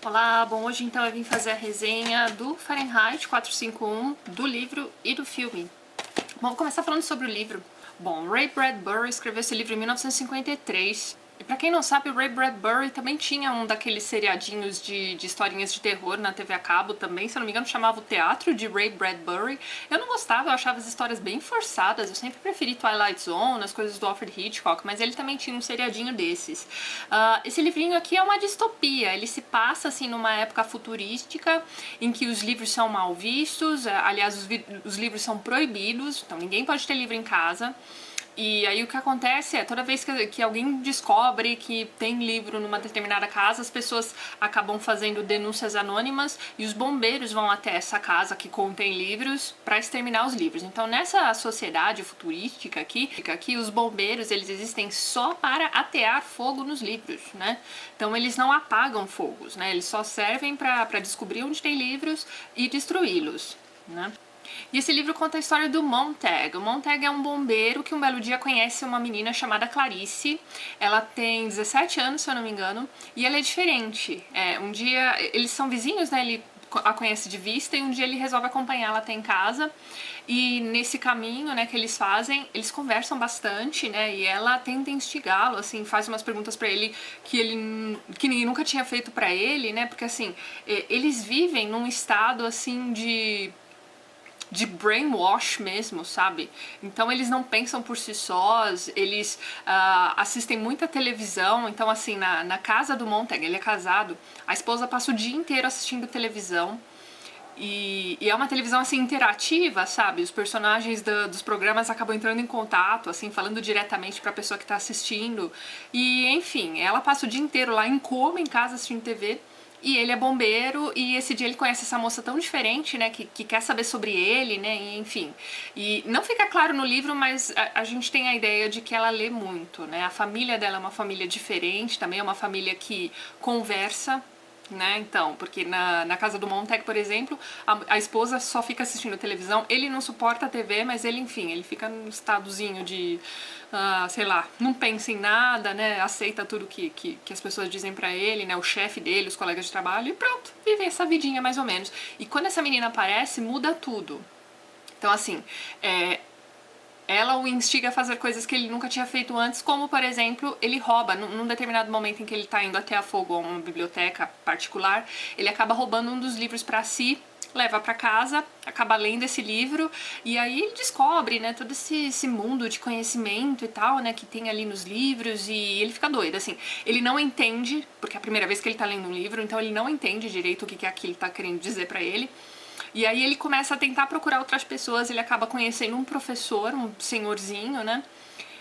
Olá, bom, hoje então eu vim fazer a resenha do Fahrenheit 451, do livro e do filme. Vamos começar falando sobre o livro. Bom, Ray Bradbury escreveu esse livro em 1953. E pra quem não sabe, o Ray Bradbury também tinha um daqueles seriadinhos de historinhas de terror na TV a cabo também, se eu não me engano chamava o Teatro de Ray Bradbury. Eu não gostava, eu achava as histórias bem forçadas, eu sempre preferi Twilight Zone, as coisas do Alfred Hitchcock, mas ele também tinha um seriadinho desses. Esse livrinho aqui é uma distopia, ele se passa assim numa época futurística em que os livros são mal vistos, aliás os livros são proibidos, então ninguém pode ter livro em casa. E aí o que acontece é, toda vez que alguém descobre que tem livro numa determinada casa, as pessoas acabam fazendo denúncias anônimas e os bombeiros vão até essa casa que contém livros para exterminar os livros. Então nessa sociedade futurística aqui os bombeiros eles existem só para atear fogo nos livros, né? Então eles não apagam fogos, né? Eles só servem para descobrir onde tem livros e destruí-los, né? E esse livro conta a história do Montag. O Montag é um bombeiro que um belo dia conhece uma menina chamada Clarice. Ela tem 17 anos, se eu não me engano, e ela é diferente. Um dia, eles são vizinhos, né? Ele a conhece de vista e um dia ele resolve acompanhá-la até em casa. E nesse caminho, né, que eles fazem, eles conversam bastante, né? E ela tenta instigá-lo, assim, faz umas perguntas pra ele que ninguém nunca tinha feito pra ele, né? Porque assim, eles vivem num estado assim de brainwash mesmo, sabe? Então eles não pensam por si sós, eles assistem muita televisão, então assim, na casa do Montag, ele é casado, a esposa passa o dia inteiro assistindo televisão, e é uma televisão assim interativa, sabe? Os personagens dos programas acabam entrando em contato, assim, falando diretamente pra pessoa que tá assistindo, e enfim, ela passa o dia inteiro lá em coma em casa assistindo TV, e ele é bombeiro, e esse dia ele conhece essa moça tão diferente, né, que quer saber sobre ele, né, e enfim. E não fica claro no livro, mas a gente tem a ideia de que ela lê muito, né, a família dela é uma família diferente, também é uma família que conversa, né, então, porque na casa do Montag, por exemplo, a esposa só fica assistindo televisão, ele não suporta a TV, mas ele, enfim, ele fica num estadozinho de, sei lá, não pensa em nada, né, aceita tudo que as pessoas dizem pra ele, né, o chefe dele, os colegas de trabalho, e pronto, vive essa vidinha mais ou menos. E quando essa menina aparece, muda tudo. Então, assim, ela o instiga a fazer coisas que ele nunca tinha feito antes, como, por exemplo, ele rouba, num determinado momento em que ele tá indo até a fogo a uma biblioteca particular, ele acaba roubando um dos livros pra si, leva pra casa, acaba lendo esse livro, e aí ele descobre, né, todo esse mundo de conhecimento e tal, né, que tem ali nos livros, e ele fica doido, assim, ele não entende, porque é a primeira vez que ele tá lendo um livro, então ele não entende direito o que aquilo tá querendo dizer pra ele. E aí ele começa a tentar procurar outras pessoas, ele acaba conhecendo um professor, um senhorzinho, né?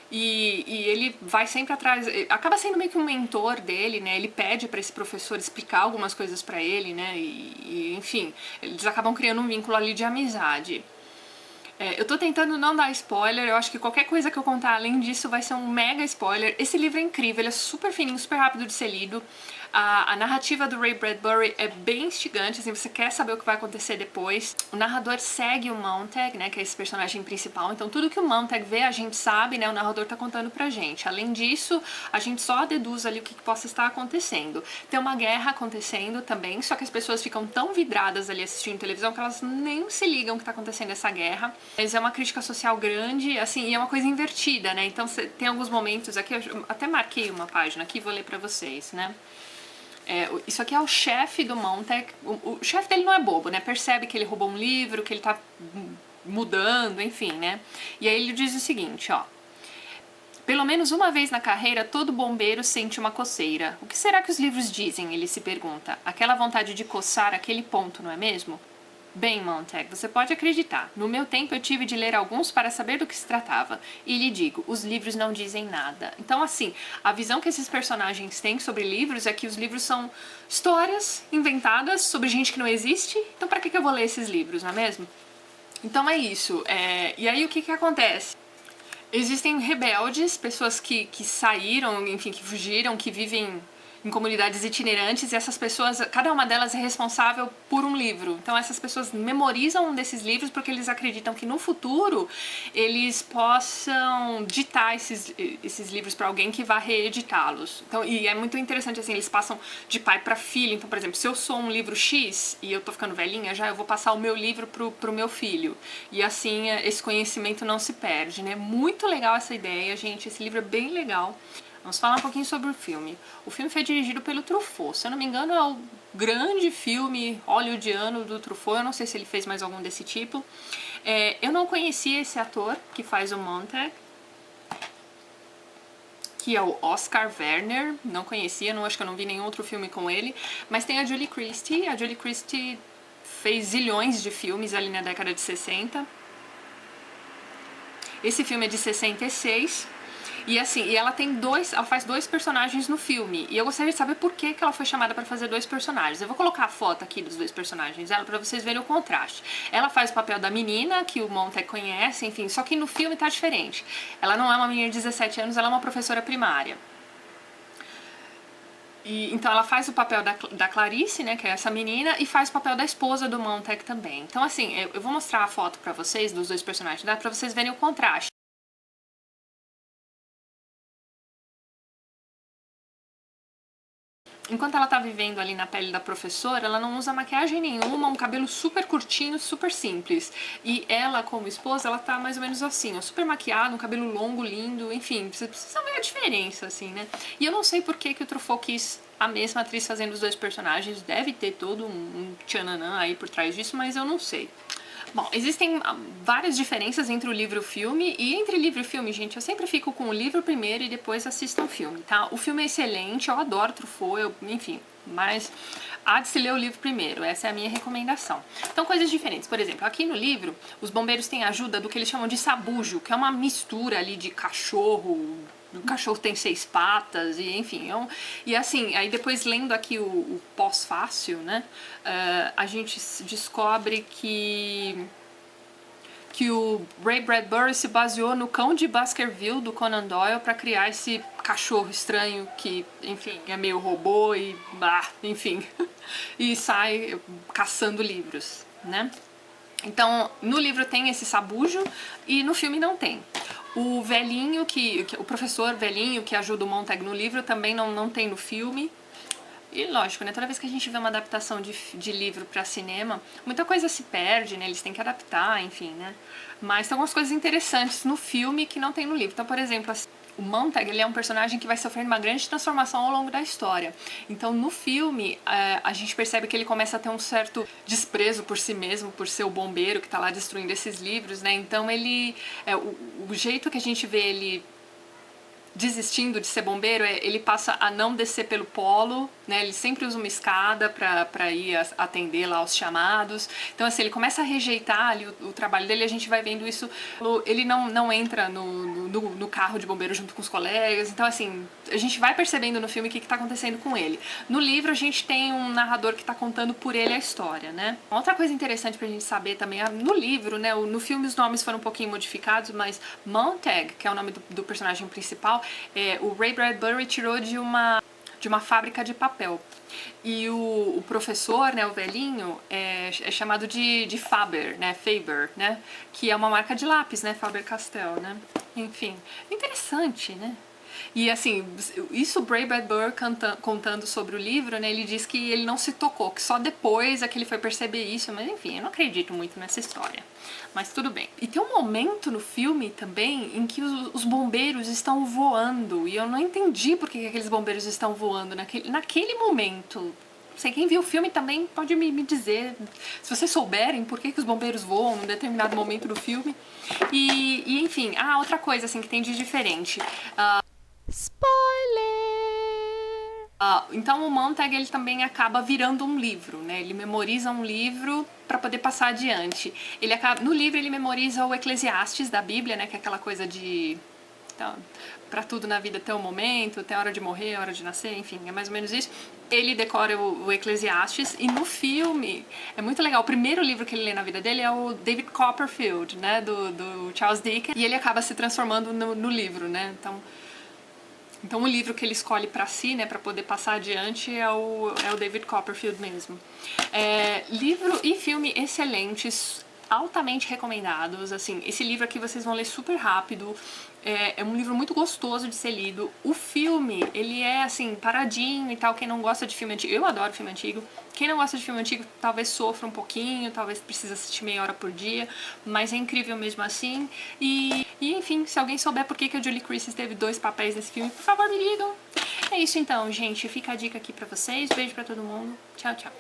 E ele vai sempre atrás, acaba sendo meio que um mentor dele, né? Ele pede pra esse professor explicar algumas coisas pra ele, né? E enfim, eles acabam criando um vínculo ali de amizade. Eu tô tentando não dar spoiler, eu acho que qualquer coisa que eu contar além disso vai ser um mega spoiler. Esse livro é incrível, ele é super fininho, super rápido de ser lido. A narrativa do Ray Bradbury é bem instigante, assim, você quer saber o que vai acontecer depois. O narrador segue o Montag, né, que é esse personagem principal, então tudo que o Montag vê a gente sabe, né, o narrador tá contando pra gente. Além disso, a gente só deduz ali o que possa estar acontecendo. Tem uma guerra acontecendo também, só que as pessoas ficam tão vidradas ali assistindo televisão que elas nem se ligam que tá acontecendo essa guerra. Mas é uma crítica social grande, assim, e é uma coisa invertida, né, então tem alguns momentos aqui, eu até marquei uma página aqui, vou ler pra vocês, né. Isso aqui é o chefe do Montag, o chefe dele não é bobo, né, percebe que ele roubou um livro, que ele tá mudando, enfim, né, e aí ele diz o seguinte, ó: pelo menos uma vez na carreira, todo bombeiro sente uma coceira. O que será que os livros dizem? Ele se pergunta. Aquela vontade de coçar aquele ponto, não é mesmo? Bem, Montag, você pode acreditar. No meu tempo eu tive de ler alguns para saber do que se tratava. E lhe digo, os livros não dizem nada. Então, assim, a visão que esses personagens têm sobre livros é que os livros são histórias inventadas sobre gente que não existe. Então, para que eu vou ler esses livros, não é mesmo? Então é isso. E aí o que acontece? Existem rebeldes, pessoas que saíram, enfim, que fugiram, que vivem em comunidades itinerantes, e essas pessoas, cada uma delas é responsável por um livro. Então essas pessoas memorizam um desses livros porque eles acreditam que no futuro eles possam ditar esses livros para alguém que vá reeditá-los. Então, e é muito interessante, assim, eles passam de pai para filho. Então, por exemplo, se eu sou um livro X e eu tô ficando velhinha já, eu vou passar o meu livro pro meu filho. E assim, esse conhecimento não se perde, né? Muito legal essa ideia, gente. Esse livro é bem legal. Vamos falar um pouquinho sobre o filme. O filme foi dirigido pelo Truffaut. Se eu não me engano, é o grande filme hollywoodiano do Truffaut. Eu não sei se ele fez mais algum desse tipo. Eu não conhecia esse ator que faz o Montag, que é o Oscar Werner. Não conhecia, acho que eu não vi nenhum outro filme com ele. Mas tem a Julie Christie. A Julie Christie fez zilhões de filmes ali na década de 60. Esse filme é de 66. E assim, ela faz dois personagens no filme. E eu gostaria de saber por que ela foi chamada para fazer dois personagens. Eu vou colocar a foto aqui dos dois personagens dela para vocês verem o contraste. Ela faz o papel da menina, que o Montag conhece, enfim, só que no filme tá diferente. Ela não é uma menina de 17 anos, ela é uma professora primária. Então ela faz o papel da Clarice, né, que é essa menina, e faz o papel da esposa do Montag também. Então assim, eu vou mostrar a foto para vocês dos dois personagens, para vocês verem o contraste. Enquanto ela tá vivendo ali na pele da professora, ela não usa maquiagem nenhuma, um cabelo super curtinho, super simples. E ela, como esposa, ela tá mais ou menos assim, ó, super maquiada, um cabelo longo, lindo, enfim, vocês precisam ver a diferença, assim, né? E eu não sei por que o Truffaut quis a mesma atriz fazendo os dois personagens, deve ter todo um tchananã aí por trás disso, mas eu não sei. Bom, existem várias diferenças entre o livro e o filme, e entre livro e filme, gente, eu sempre fico com o livro primeiro e depois assisto o filme, tá? O filme é excelente, eu adoro Truffaut, enfim, mas há de se ler o livro primeiro, essa é a minha recomendação. Então, coisas diferentes, por exemplo, aqui no livro, os bombeiros têm a ajuda do que eles chamam de sabujo, que é uma mistura ali de cachorro. O cachorro tem 6 patas, e enfim, e assim, aí depois lendo aqui o pós-fácil, né, a gente descobre que o Ray Bradbury se baseou no Cão de Baskerville do Conan Doyle para criar esse cachorro estranho que, enfim, é meio robô e, enfim, e sai caçando livros, né. Então, no livro tem esse sabujo e no filme não tem. O velhinho, o professor velhinho que ajuda o Montag no livro também não tem no filme. E lógico, né, toda vez que a gente vê uma adaptação de livro para cinema, muita coisa se perde, né, eles têm que adaptar, enfim, né. Mas tem algumas coisas interessantes no filme que não tem no livro. Então, por exemplo, assim, o Montag, ele é um personagem que vai sofrendo uma grande transformação ao longo da história. Então, no filme, a gente percebe que ele começa a ter um certo desprezo por si mesmo, por ser o bombeiro que tá lá destruindo esses livros, né? Então, o jeito que a gente vê ele desistindo de ser bombeiro, ele passa a não descer pelo polo, né? Ele sempre usa uma escada pra ir atender lá os chamados. Então, assim, ele começa a rejeitar ali o trabalho dele, a gente vai vendo isso. Ele não entra no carro de bombeiro junto com os colegas. Então, assim, a gente vai percebendo no filme o que tá acontecendo com ele. No livro, a gente tem um narrador que tá contando por ele a história, né? Outra coisa interessante pra gente saber também, no livro, né? No filme os nomes foram um pouquinho modificados, mas Montag, que é o nome do personagem principal, o Ray Bradbury tirou de uma fábrica de papel. E o professor, né, o velhinho, é chamado de Faber, né, que é uma marca de lápis, né, Faber-Castell, né, enfim, interessante, né. E assim, isso o Ray Bradbury contando sobre o livro, né, ele diz que ele não se tocou, que só depois é que ele foi perceber isso, mas enfim, eu não acredito muito nessa história. Mas tudo bem. E tem um momento no filme também em que os bombeiros estão voando, e eu não entendi por que aqueles bombeiros estão voando naquele momento. Não sei, quem viu o filme também pode me dizer, se vocês souberem por que os bombeiros voam num determinado momento do filme. E enfim, outra coisa assim que tem de diferente. Spoiler! Então o Montag, ele também acaba virando um livro, né? Ele memoriza um livro para poder passar adiante. No livro ele memoriza o Eclesiastes da Bíblia, né? Que é aquela coisa de... Então, para tudo na vida tem um momento, tem a hora de morrer, a hora de nascer, enfim, é mais ou menos isso. Ele decora o Eclesiastes, e no filme é muito legal. O primeiro livro que ele lê na vida dele é o David Copperfield, né? Do Charles Dickens, e ele acaba se transformando no livro, né? Então... Então o livro que ele escolhe pra si, né, pra poder passar adiante é o David Copperfield mesmo. Livro e filme excelentes, altamente recomendados, assim, esse livro aqui vocês vão ler super rápido, é um livro muito gostoso de ser lido. O filme, ele é assim, paradinho e tal, quem não gosta de filme antigo, eu adoro filme antigo, quem não gosta de filme antigo talvez sofra um pouquinho, talvez precise assistir meia hora por dia, mas é incrível mesmo assim. E enfim, se alguém souber por que a Julie Christie teve 2 papéis nesse filme, por favor me digam. É isso então, gente, fica a dica aqui pra vocês, beijo pra todo mundo, tchau, tchau.